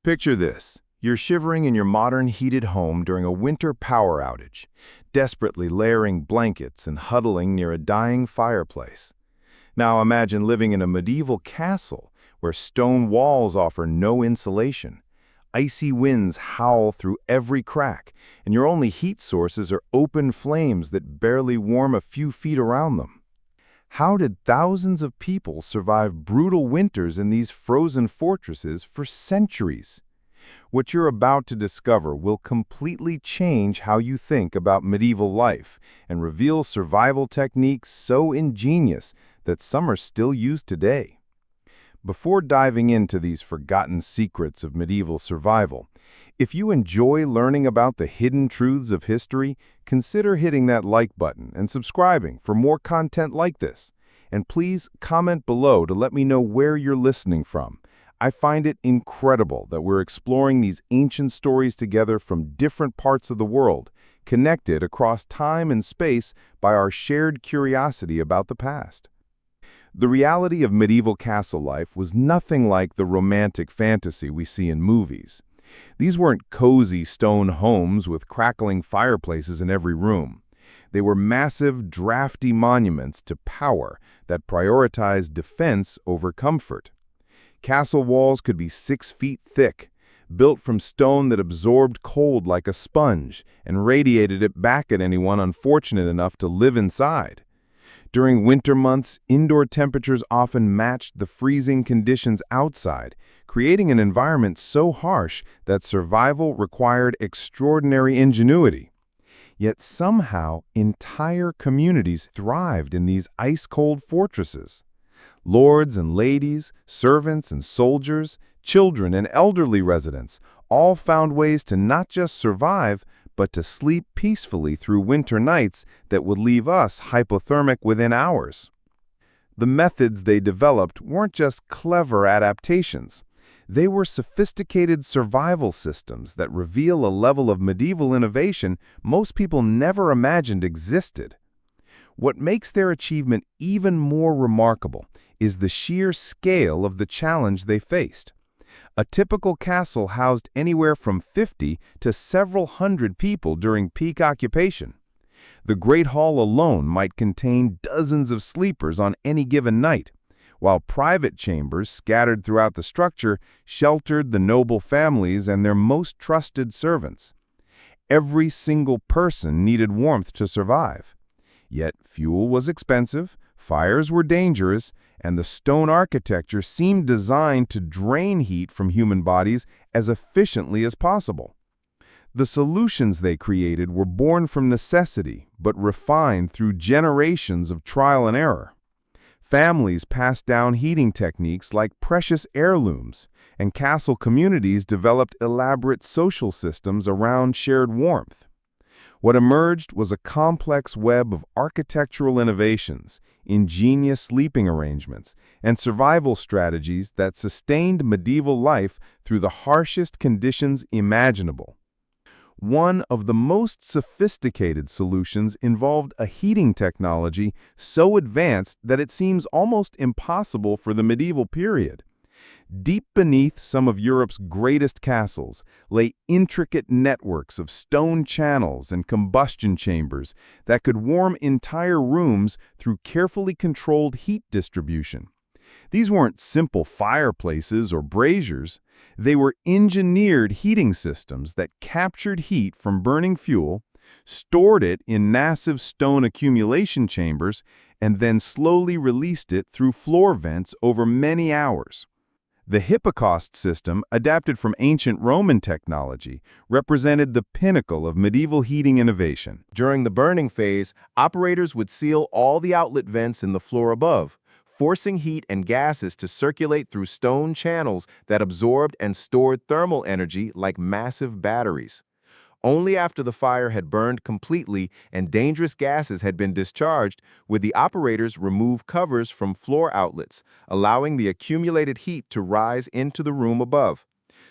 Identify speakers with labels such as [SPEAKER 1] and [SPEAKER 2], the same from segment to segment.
[SPEAKER 1] Picture this. You're shivering in your modern heated home during a winter power outage, desperately layering blankets and huddling near a dying fireplace. Now imagine living in a medieval castle where stone walls offer no insulation. Icy winds howl through every crack, and your only heat sources are open flames that barely warm a few feet around them. How did thousands of people survive brutal winters in these frozen fortresses for centuries? What you're about to discover will completely change how you think about medieval life and reveal survival techniques so ingenious that some are still used today. Before diving into these forgotten secrets of medieval survival, if you enjoy learning about the hidden truths of history, consider hitting that like button and subscribing for more content like this. And please comment below to let me know where you're listening from. I find it incredible that we're exploring these ancient stories together from different parts of the world, connected across time and space by our shared curiosity about the past. The reality of medieval castle life was nothing like the romantic fantasy we see in movies. These weren't cozy stone homes with crackling fireplaces in every room. They were massive, drafty monuments to power that prioritized defense over comfort. Castle walls could be 6 feet thick, built from stone that absorbed cold like a sponge and radiated it back at anyone unfortunate enough to live inside. During winter months, indoor temperatures often matched the freezing conditions outside, creating an environment so harsh that survival required extraordinary ingenuity. Yet somehow, entire communities thrived in these ice-cold fortresses. Lords and ladies, servants and soldiers, children and elderly residents all found ways to not just survive, but to sleep peacefully through winter nights that would leave us hypothermic within hours. The methods they developed weren't just clever adaptations. They were sophisticated survival systems that reveal a level of medieval innovation most people never imagined existed. What makes their achievement even more remarkable is the sheer scale of the challenge they faced. A typical castle housed anywhere from 50 to several hundred people during peak occupation. The Great Hall alone might contain dozens of sleepers on any given night, while private chambers scattered throughout the structure sheltered the noble families and their most trusted servants. Every single person needed warmth to survive. Yet fuel was expensive, fires were dangerous, and the stone architecture seemed designed to drain heat from human bodies as efficiently as possible. The solutions they created were born from necessity, but refined through generations of trial and error. Families passed down heating techniques like precious heirlooms, and castle communities developed elaborate social systems around shared warmth. What emerged was a complex web of architectural innovations, ingenious sleeping arrangements, and survival strategies that sustained medieval life through the harshest conditions imaginable. One of the most sophisticated solutions involved a heating technology so advanced that it seems almost impossible for the medieval period. Deep beneath some of Europe's greatest castles lay intricate networks of stone channels and combustion chambers that could warm entire rooms through carefully controlled heat distribution. These weren't simple fireplaces or braziers. They were engineered heating systems that captured heat from burning fuel, stored it in massive stone accumulation chambers, and then slowly released it through floor vents over many hours. The Hippocaust system, adapted from ancient Roman technology, represented the pinnacle of medieval heating innovation.
[SPEAKER 2] During the burning phase, operators would seal all the outlet vents in the floor above, forcing heat and gases to circulate through stone channels that absorbed and stored thermal energy like massive batteries. Only after the fire had burned completely and dangerous gases had been discharged would the operators remove covers from floor outlets, allowing the accumulated heat to rise into the room above.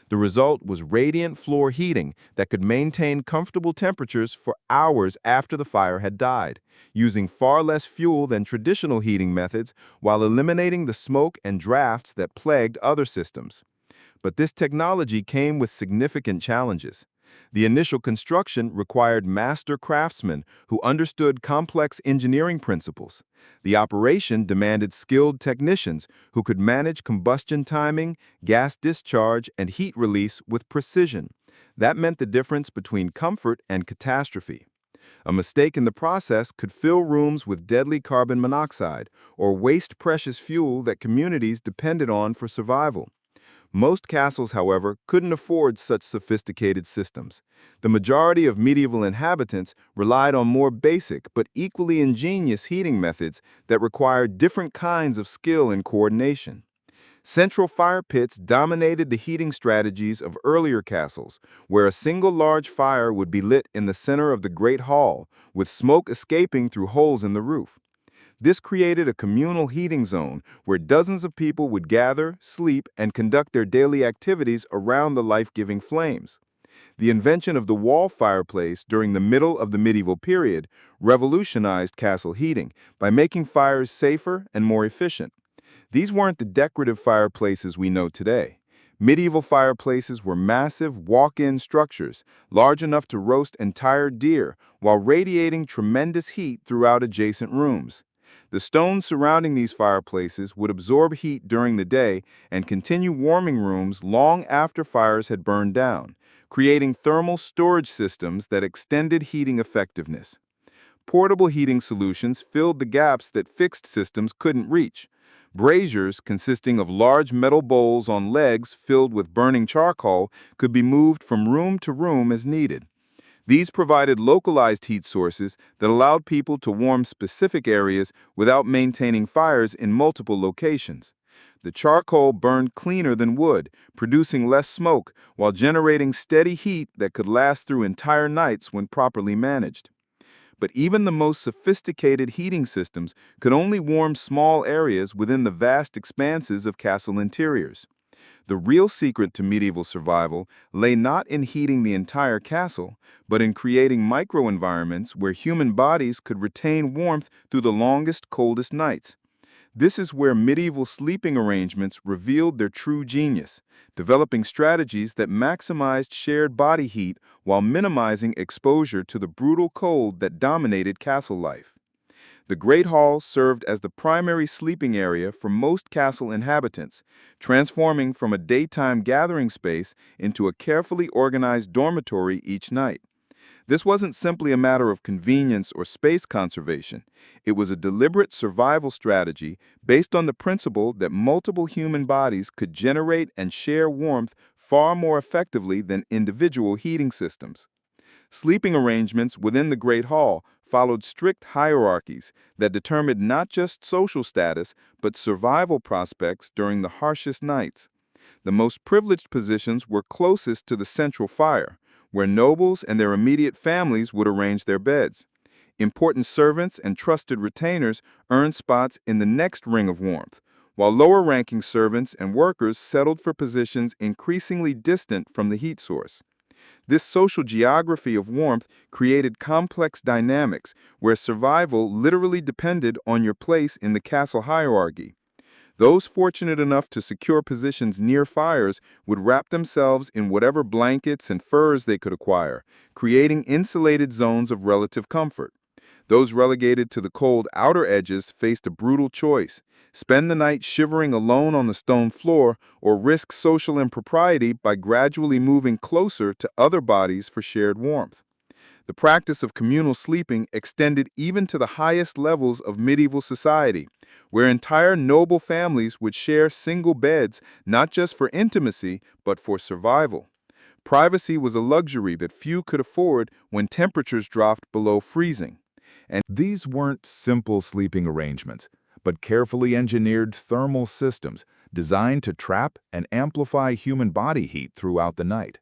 [SPEAKER 2] The result was radiant floor heating that could maintain comfortable temperatures for hours after the fire had died, using far less fuel than traditional heating methods while eliminating the smoke and drafts that plagued other systems. But this technology came with significant challenges. The initial construction required master craftsmen who understood complex engineering principles. The operation demanded skilled technicians who could manage combustion timing, gas discharge, and heat release with precision. That meant the difference between comfort and catastrophe. A mistake in the process could fill rooms with deadly carbon monoxide or waste precious fuel that communities depended on for survival. Most castles, however, couldn't afford such sophisticated systems. The majority of medieval inhabitants relied on more basic but equally ingenious heating methods that required different kinds of skill and coordination. Central fire pits dominated the heating strategies of earlier castles, where a single large fire would be lit in the center of the Great Hall, with smoke escaping through holes in the roof. This created a communal heating zone where dozens of people would gather, sleep, and conduct their daily activities around the life-giving flames. The invention of the wall fireplace during the middle of the medieval period revolutionized castle heating by making fires safer and more efficient. These weren't the decorative fireplaces we know today. Medieval fireplaces were massive walk-in structures, large enough to roast entire deer while radiating tremendous heat throughout adjacent rooms. The stones surrounding these fireplaces would absorb heat during the day and continue warming rooms long after fires had burned down, creating thermal storage systems that extended heating effectiveness. Portable heating solutions filled the gaps that fixed systems couldn't reach. Braziers, consisting of large metal bowls on legs filled with burning charcoal, could be moved from room to room as needed. These provided localized heat sources that allowed people to warm specific areas without maintaining fires in multiple locations. The charcoal burned cleaner than wood, producing less smoke while generating steady heat that could last through entire nights when properly managed. But even the most sophisticated heating systems could only warm small areas within the vast expanses of castle interiors. The real secret to medieval survival lay not in heating the entire castle, but in creating microenvironments where human bodies could retain warmth through the longest, coldest nights. This is where medieval sleeping arrangements revealed their true genius, developing strategies that maximized shared body heat while minimizing exposure to the brutal cold that dominated castle life. The Great Hall served as the primary sleeping area for most castle inhabitants, transforming from a daytime gathering space into a carefully organized dormitory each night. This wasn't simply a matter of convenience or space conservation. It was a deliberate survival strategy based on the principle that multiple human bodies could generate and share warmth far more effectively than individual heating systems. Sleeping arrangements within the Great Hall followed strict hierarchies that determined not just social status, but survival prospects during the harshest nights. The most privileged positions were closest to the central fire, where nobles and their immediate families would arrange their beds. Important servants and trusted retainers earned spots in the next ring of warmth, while lower-ranking servants and workers settled for positions increasingly distant from the heat source. This social geography of warmth created complex dynamics where survival literally depended on your place in the castle hierarchy. Those fortunate enough to secure positions near fires would wrap themselves in whatever blankets and furs they could acquire, creating insulated zones of relative comfort. Those relegated to the cold outer edges faced a brutal choice: spend the night shivering alone on the stone floor or risk social impropriety by gradually moving closer to other bodies for shared warmth. The practice of communal sleeping extended even to the highest levels of medieval society, where entire noble families would share single beds not just for intimacy, but for survival. Privacy was a luxury that few could afford when temperatures dropped below freezing.
[SPEAKER 1] And these weren't simple sleeping arrangements, but carefully engineered thermal systems designed to trap and amplify human body heat throughout the night.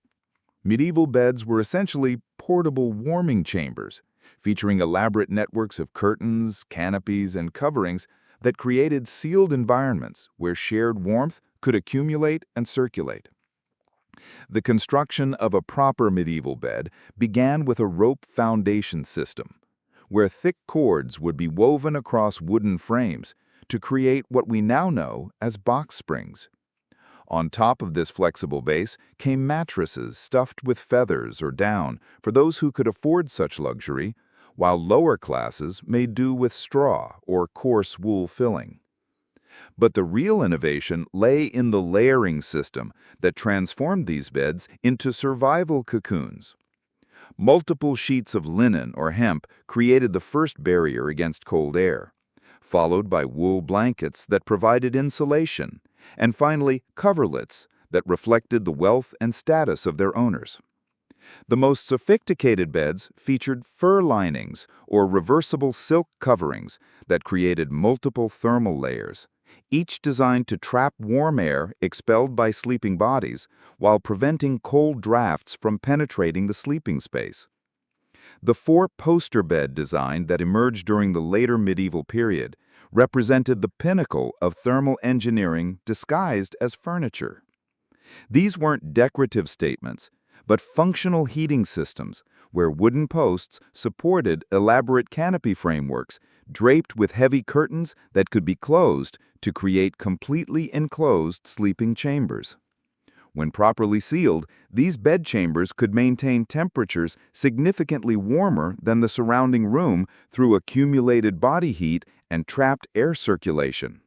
[SPEAKER 1] Medieval beds were essentially portable warming chambers, featuring elaborate networks of curtains, canopies, and coverings that created sealed environments where shared warmth could accumulate and circulate. The construction of a proper medieval bed began with a rope foundation system, where thick cords would be woven across wooden frames to create what we now know as box springs. On top of this flexible base came mattresses stuffed with feathers or down for those who could afford such luxury, while lower classes made do with straw or coarse wool filling. But the real innovation lay in the layering system that transformed these beds into survival cocoons. Multiple sheets of linen or hemp created the first barrier against cold air, followed by wool blankets that provided insulation, and finally coverlets that reflected the wealth and status of their owners. The most sophisticated beds featured fur linings or reversible silk coverings that created multiple thermal layers, each designed to trap warm air expelled by sleeping bodies while preventing cold drafts from penetrating the sleeping space. The four-poster bed design that emerged during the later medieval period represented the pinnacle of thermal engineering disguised as furniture. These weren't decorative statements, but functional heating systems where wooden posts supported elaborate canopy frameworks draped with heavy curtains that could be closed to create completely enclosed sleeping chambers. When properly sealed, these bed chambers could maintain temperatures significantly warmer than the surrounding room through accumulated body heat and trapped air circulation.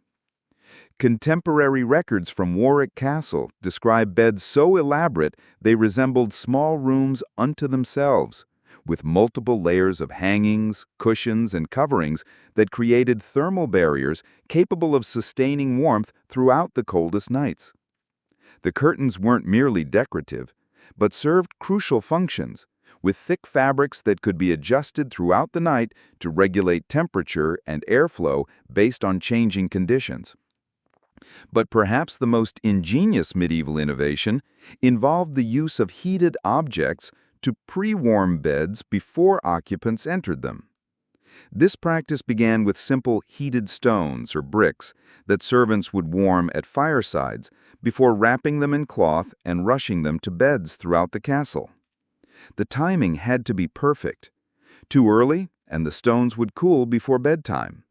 [SPEAKER 1] Contemporary records from Warwick Castle describe beds so elaborate they resembled small rooms unto themselves, with multiple layers of hangings, cushions, and coverings that created thermal barriers capable of sustaining warmth throughout the coldest nights. The curtains weren't merely decorative, but served crucial functions, with thick fabrics that could be adjusted throughout the night to regulate temperature and airflow based on changing conditions. But perhaps the most ingenious medieval innovation involved the use of heated objects to pre-warm beds before occupants entered them. This practice began with simple heated stones or bricks that servants would warm at firesides before wrapping them in cloth and rushing them to beds throughout the castle. The timing had to be perfect. Too early, and the stones would cool before bedtime.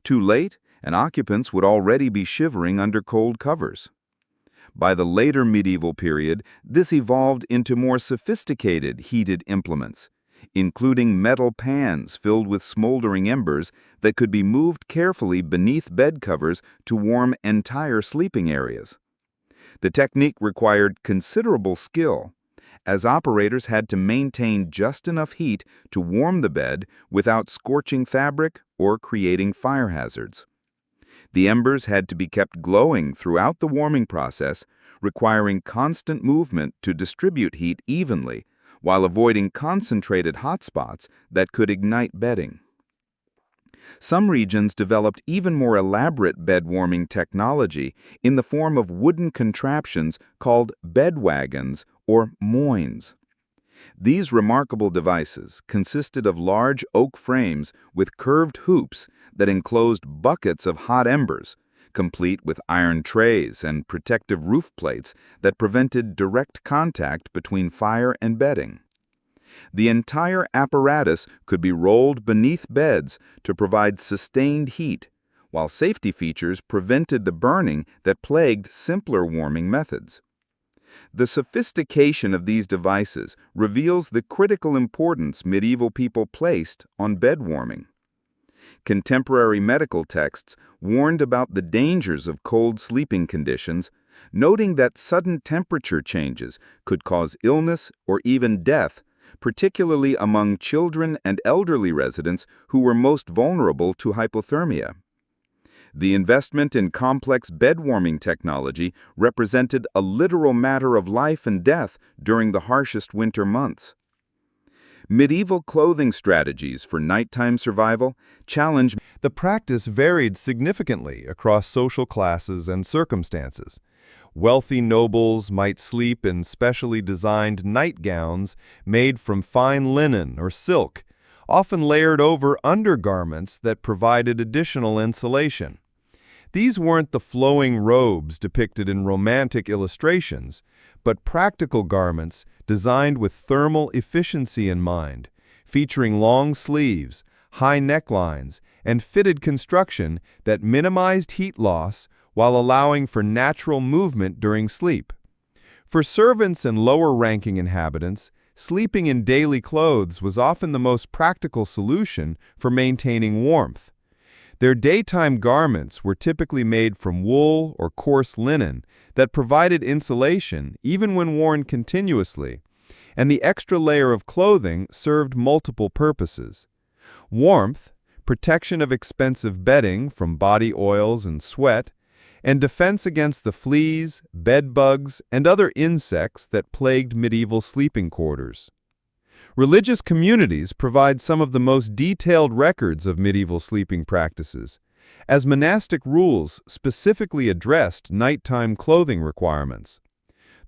[SPEAKER 1] Too late, and occupants would already be shivering under cold covers. By the later medieval period, this evolved into more sophisticated heated implements, including metal pans filled with smoldering embers that could be moved carefully beneath bed covers to warm entire sleeping areas. The technique required considerable skill, as operators had to maintain just enough heat to warm the bed without scorching fabric or creating fire hazards. The embers had to be kept glowing throughout the warming process, requiring constant movement to distribute heat evenly, while avoiding concentrated hotspots that could ignite bedding. Some regions developed even more elaborate bed warming technology in the form of wooden contraptions called bed wagons or moines. These remarkable devices consisted of large oak frames with curved hoops that enclosed buckets of hot embers, complete with iron trays and protective roof plates that prevented direct contact between fire and bedding. The entire apparatus could be rolled beneath beds to provide sustained heat, while safety features prevented the burning that plagued simpler warming methods. The sophistication of these devices reveals the critical importance medieval people placed on bed warming. Contemporary medical texts warned about the dangers of cold sleeping conditions, noting that sudden temperature changes could cause illness or even death, particularly among children and elderly residents who were most vulnerable to hypothermia. The investment in complex bed-warming technology represented a literal matter of life and death during the harshest winter months. Medieval clothing strategies for nighttime survival challenged.
[SPEAKER 3] The practice varied significantly across social classes and circumstances. Wealthy nobles might sleep in specially designed nightgowns made from fine linen or silk, often layered over undergarments that provided additional insulation. These weren't the flowing robes depicted in romantic illustrations, but practical garments designed with thermal efficiency in mind, featuring long sleeves, high necklines, and fitted construction that minimized heat loss while allowing for natural movement during sleep. For servants and lower-ranking inhabitants, sleeping in daily clothes was often the most practical solution for maintaining warmth. Their daytime garments were typically made from wool or coarse linen that provided insulation even when worn continuously, and the extra layer of clothing served multiple purposes. Warmth, protection of expensive bedding from body oils and sweat, and defense against the fleas, bed bugs, and other insects that plagued medieval sleeping quarters. Religious communities provide some of the most detailed records of medieval sleeping practices, as monastic rules specifically addressed nighttime clothing requirements.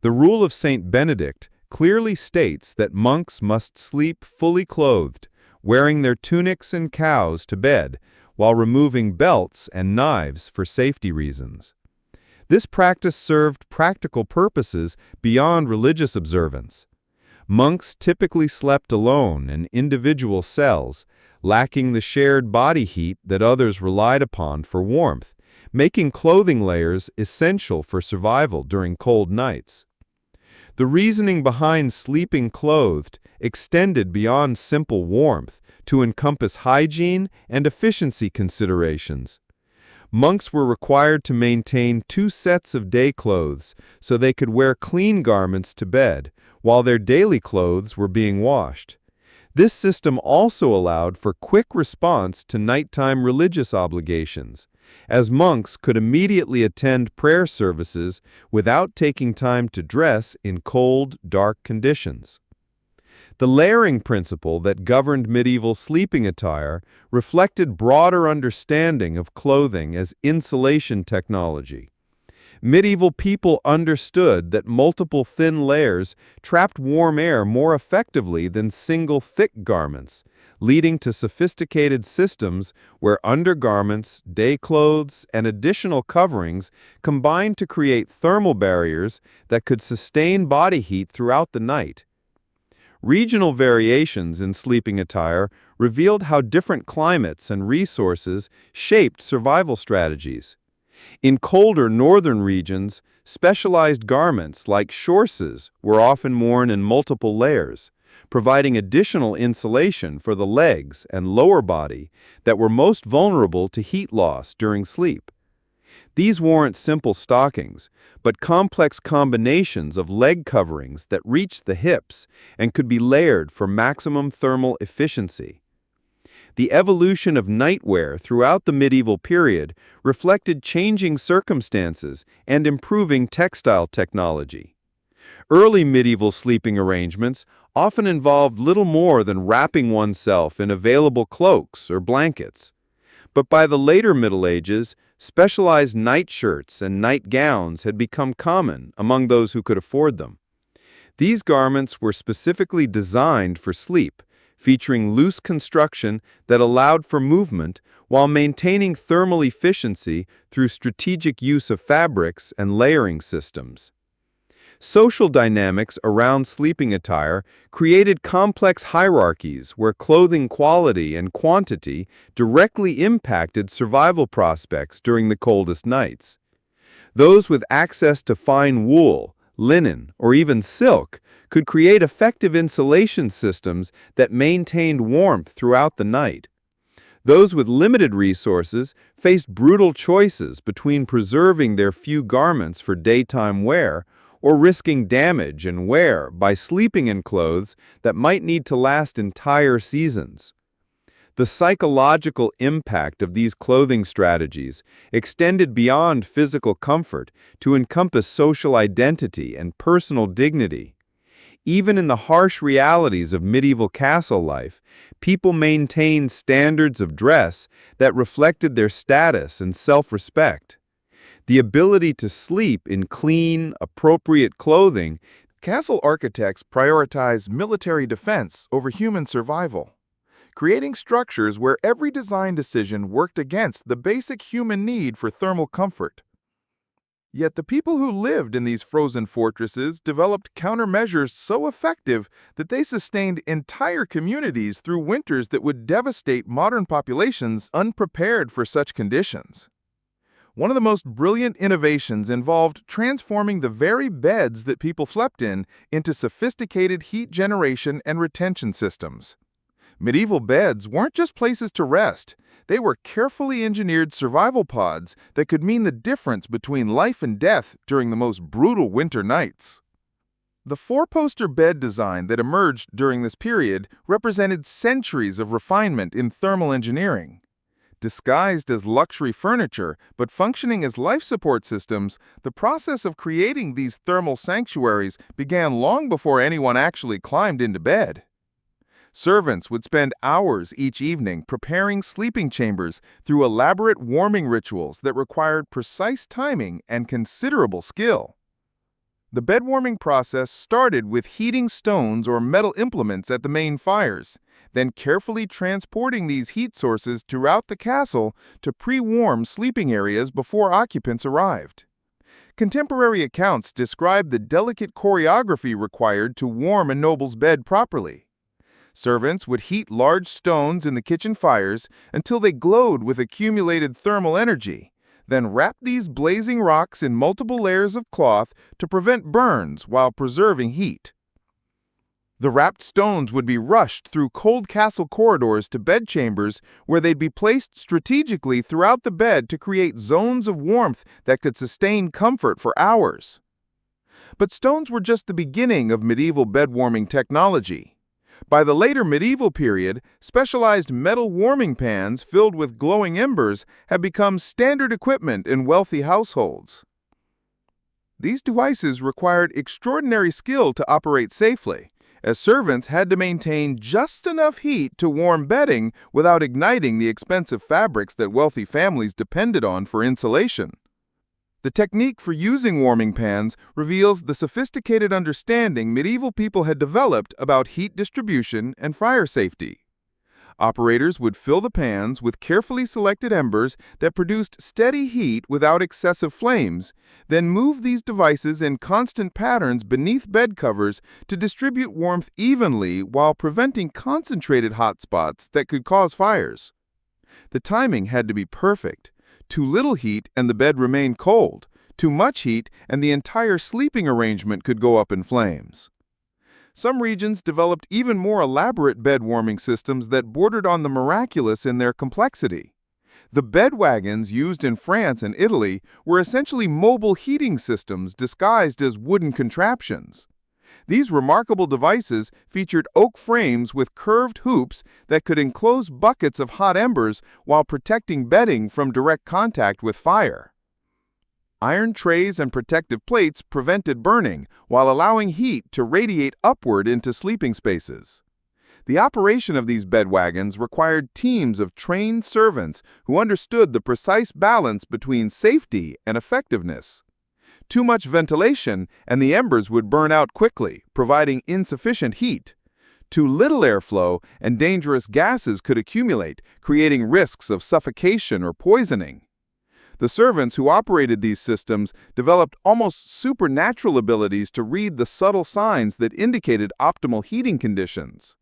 [SPEAKER 3] The Rule of Saint Benedict clearly states that monks must sleep fully clothed, wearing their tunics and cows to bed, while removing belts and knives for safety reasons. This practice served practical purposes beyond religious observance. Monks typically slept alone in individual cells, lacking the shared body heat that others relied upon for warmth, making clothing layers essential for survival during cold nights. The reasoning behind sleeping clothed extended beyond simple warmth to encompass hygiene and efficiency considerations. Monks were required to maintain 2 sets of day clothes so they could wear clean garments to bed, while their daily clothes were being washed. This system also allowed for quick response to nighttime religious obligations, as monks could immediately attend prayer services without taking time to dress in cold, dark conditions. The layering principle that governed medieval sleeping attire reflected broader understanding of clothing as insulation technology. Medieval people understood that multiple thin layers trapped warm air more effectively than single thick garments, leading to sophisticated systems where undergarments, day clothes, and additional coverings combined to create thermal barriers that could sustain body heat throughout the night. Regional variations in sleeping attire revealed how different climates and resources shaped survival strategies. In colder northern regions, specialized garments like chaussées were often worn in multiple layers, providing additional insulation for the legs and lower body that were most vulnerable to heat loss during sleep. These weren't simple stockings, but complex combinations of leg coverings that reached the hips and could be layered for maximum thermal efficiency. The evolution of nightwear throughout the medieval period reflected changing circumstances and improving textile technology. Early medieval sleeping arrangements often involved little more than wrapping oneself in available cloaks or blankets. But by the later Middle Ages, specialized nightshirts and nightgowns had become common among those who could afford them. These garments were specifically designed for sleep, featuring loose construction that allowed for movement while maintaining thermal efficiency through strategic use of fabrics and layering systems. Social dynamics around sleeping attire created complex hierarchies where clothing quality and quantity directly impacted survival prospects during the coldest nights. Those with access to fine wool, linen, or even silk could create effective insulation systems that maintained warmth throughout the night. Those with limited resources faced brutal choices between preserving their few garments for daytime wear or risking damage and wear by sleeping in clothes that might need to last entire seasons. The psychological impact of these clothing strategies extended beyond physical comfort to encompass social identity and personal dignity. Even in the harsh realities of medieval castle life, people maintained standards of dress that reflected their status and self-respect. The ability to sleep in clean, appropriate clothing.
[SPEAKER 1] Castle architects prioritize military defense over human survival, creating structures where every design decision worked against the basic human need for thermal comfort. Yet the people who lived in these frozen fortresses developed countermeasures so effective that they sustained entire communities through winters that would devastate modern populations unprepared for such conditions. One of the most brilliant innovations involved transforming the very beds that people slept in into sophisticated heat generation and retention systems. Medieval beds weren't just places to rest. They were carefully engineered survival pods that could mean the difference between life and death during the most brutal winter nights. The four-poster bed design that emerged during this period represented centuries of refinement in thermal engineering. Disguised as luxury furniture but functioning as life support systems, the process of creating these thermal sanctuaries began long before anyone actually climbed into bed. Servants would spend hours each evening preparing sleeping chambers through elaborate warming rituals that required precise timing and considerable skill. The bed warming process started with heating stones or metal implements at the main fires, then carefully transporting these heat sources throughout the castle to pre-warm sleeping areas before occupants arrived. Contemporary accounts describe the delicate choreography required to warm a noble's bed properly. Servants would heat large stones in the kitchen fires until they glowed with accumulated thermal energy, then wrap these blazing rocks in multiple layers of cloth to prevent burns while preserving heat. The wrapped stones would be rushed through cold castle corridors to bedchambers where they'd be placed strategically throughout the bed to create zones of warmth that could sustain comfort for hours. But stones were just the beginning of medieval bed-warming technology. By the later medieval period, specialized metal warming pans filled with glowing embers had become standard equipment in wealthy households. These devices required extraordinary skill to operate safely, as servants had to maintain just enough heat to warm bedding without igniting the expensive fabrics that wealthy families depended on for insulation. The technique for using warming pans reveals the sophisticated understanding medieval people had developed about heat distribution and fire safety. Operators would fill the pans with carefully selected embers that produced steady heat without excessive flames, then move these devices in constant patterns beneath bed covers to distribute warmth evenly while preventing concentrated hot spots that could cause fires. The timing had to be perfect. Too little heat and the bed remained cold. Too much heat and the entire sleeping arrangement could go up in flames. Some regions developed even more elaborate bed warming systems that bordered on the miraculous in their complexity. The bed wagons used in France and Italy were essentially mobile heating systems disguised as wooden contraptions. These remarkable devices featured oak frames with curved hoops that could enclose buckets of hot embers while protecting bedding from direct contact with fire. Iron trays and protective plates prevented burning while allowing heat to radiate upward into sleeping spaces. The operation of these bed wagons required teams of trained servants who understood the precise balance between safety and effectiveness. Too much ventilation and the embers would burn out quickly, providing insufficient heat. Too little airflow and dangerous gases could accumulate, creating risks of suffocation or poisoning. The servants who operated these systems developed almost supernatural abilities to read the subtle signs that indicated optimal heating conditions.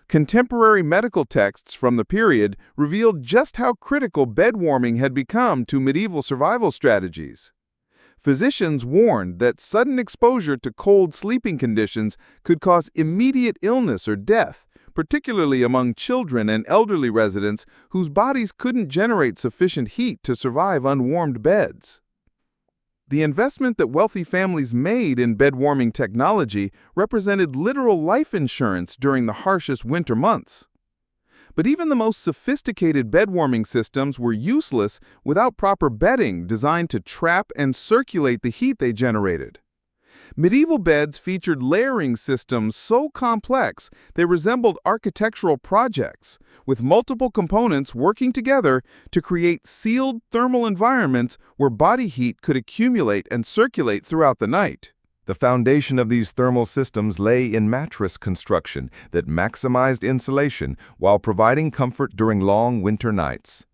[SPEAKER 1] Contemporary medical texts from the period revealed just how critical bed warming had become to medieval survival strategies. Physicians warned that sudden exposure to cold sleeping conditions could cause immediate illness or death, particularly among children and elderly residents whose bodies couldn't generate sufficient heat to survive unwarmed beds. The investment that wealthy families made in bed-warming technology represented literal life insurance during the harshest winter months. But even the most sophisticated bed-warming systems were useless without proper bedding designed to trap and circulate the heat they generated. Medieval beds featured layering systems so complex they resembled architectural projects, with multiple components working together to create sealed thermal environments where body heat could accumulate and circulate throughout the night.
[SPEAKER 3] The foundation of these thermal systems lay in mattress construction that maximized insulation while providing comfort during long winter nights.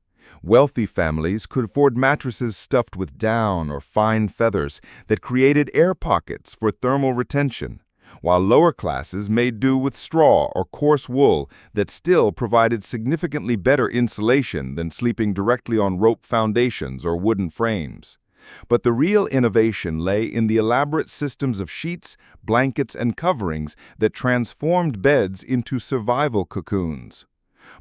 [SPEAKER 3] Wealthy families could afford mattresses stuffed with down or fine feathers that created air pockets for thermal retention, while lower classes made do with straw or coarse wool that still provided significantly better insulation than sleeping directly on rope foundations or wooden frames. But the real innovation lay in the elaborate systems of sheets, blankets, and coverings that transformed beds into survival cocoons.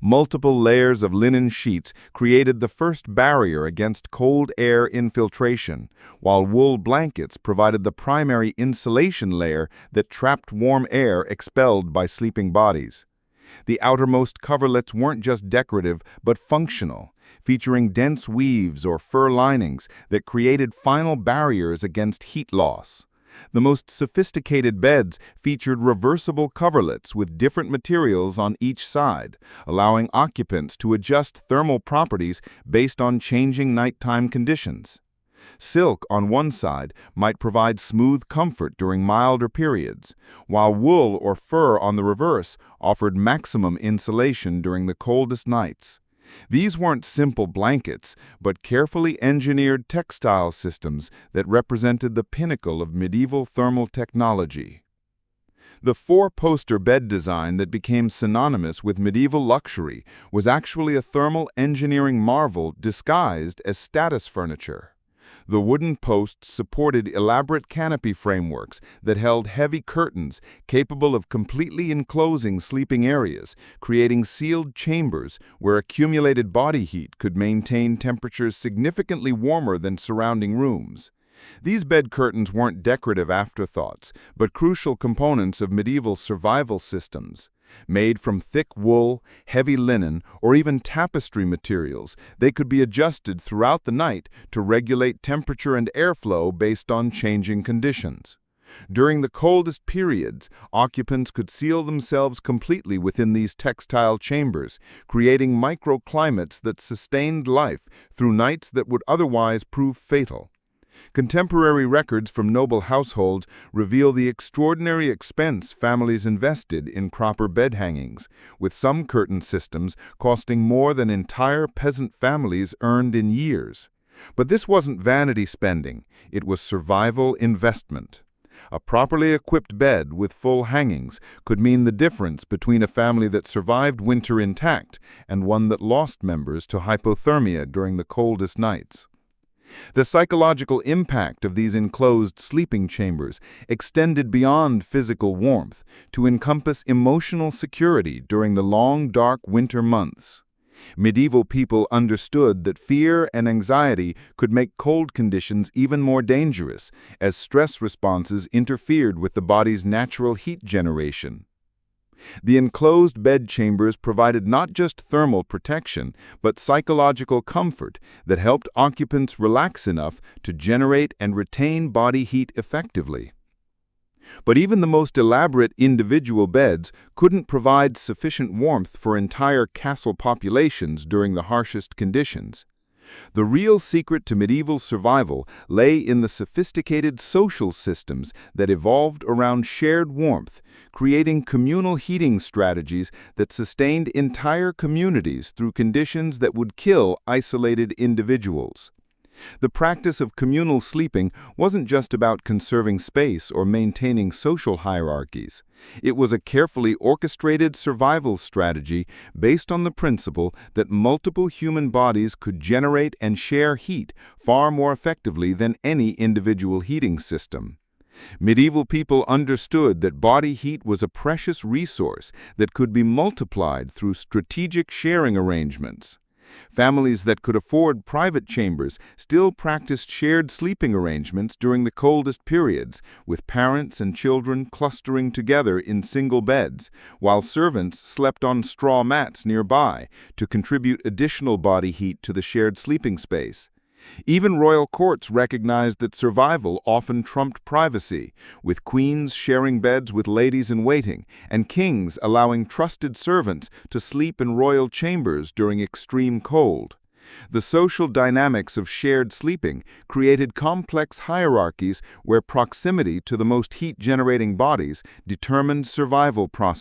[SPEAKER 3] Multiple layers of linen sheets created the first barrier against cold air infiltration, while wool blankets provided the primary insulation layer that trapped warm air expelled by sleeping bodies. The outermost coverlets weren't just decorative but functional, featuring dense weaves or fur linings that created final barriers against heat loss. The most sophisticated beds featured reversible coverlets with different materials on each side, allowing occupants to adjust thermal properties based on changing nighttime conditions. Silk on one side might provide smooth comfort during milder periods, while wool or fur on the reverse offered maximum insulation during the coldest nights. These weren't simple blankets, but carefully engineered textile systems that represented the pinnacle of medieval thermal technology. The four-poster bed design that became synonymous with medieval luxury was actually a thermal engineering marvel disguised as status furniture. The wooden posts supported elaborate canopy frameworks that held heavy curtains capable of completely enclosing sleeping areas, creating sealed chambers where accumulated body heat could maintain temperatures significantly warmer than surrounding rooms. These bed curtains weren't decorative afterthoughts, but crucial components of medieval survival systems. Made from thick wool, heavy linen, or even tapestry materials, they could be adjusted throughout the night to regulate temperature and airflow based on changing conditions. During the coldest periods, occupants could seal themselves completely within these textile chambers, creating microclimates that sustained life through nights that would otherwise prove fatal. Contemporary records from noble households reveal the extraordinary expense families invested in proper bed hangings, with some curtain systems costing more than entire peasant families earned in years. But this wasn't vanity spending, it was survival investment. A properly equipped bed with full hangings could mean the difference between a family that survived winter intact and one that lost members to hypothermia during the coldest nights. The psychological impact of these enclosed sleeping chambers extended beyond physical warmth to encompass emotional security during the long, dark winter months. Medieval people understood that fear and anxiety could make cold conditions even more dangerous, as stress responses interfered with the body's natural heat generation. The enclosed bed chambers provided not just thermal protection, but psychological comfort that helped occupants relax enough to generate and retain body heat effectively. But even the most elaborate individual beds couldn't provide sufficient warmth for entire castle populations during the harshest conditions. The real secret to medieval survival lay in the sophisticated social systems that evolved around shared warmth, creating communal heating strategies that sustained entire communities through conditions that would kill isolated individuals. The practice of communal sleeping wasn't just about conserving space or maintaining social hierarchies. It was a carefully orchestrated survival strategy based on the principle that multiple human bodies could generate and share heat far more effectively than any individual heating system. Medieval people understood that body heat was a precious resource that could be multiplied through strategic sharing arrangements. Families that could afford private chambers still practiced shared sleeping arrangements during the coldest periods, with parents and children clustering together in single beds, while servants slept on straw mats nearby to contribute additional body heat to the shared sleeping space. Even royal courts recognized that survival often trumped privacy, with queens sharing beds with ladies-in-waiting, and kings allowing trusted servants to sleep in royal chambers during extreme cold. The social dynamics of shared sleeping created complex hierarchies where proximity to the most heat-generating bodies determined survival prospects.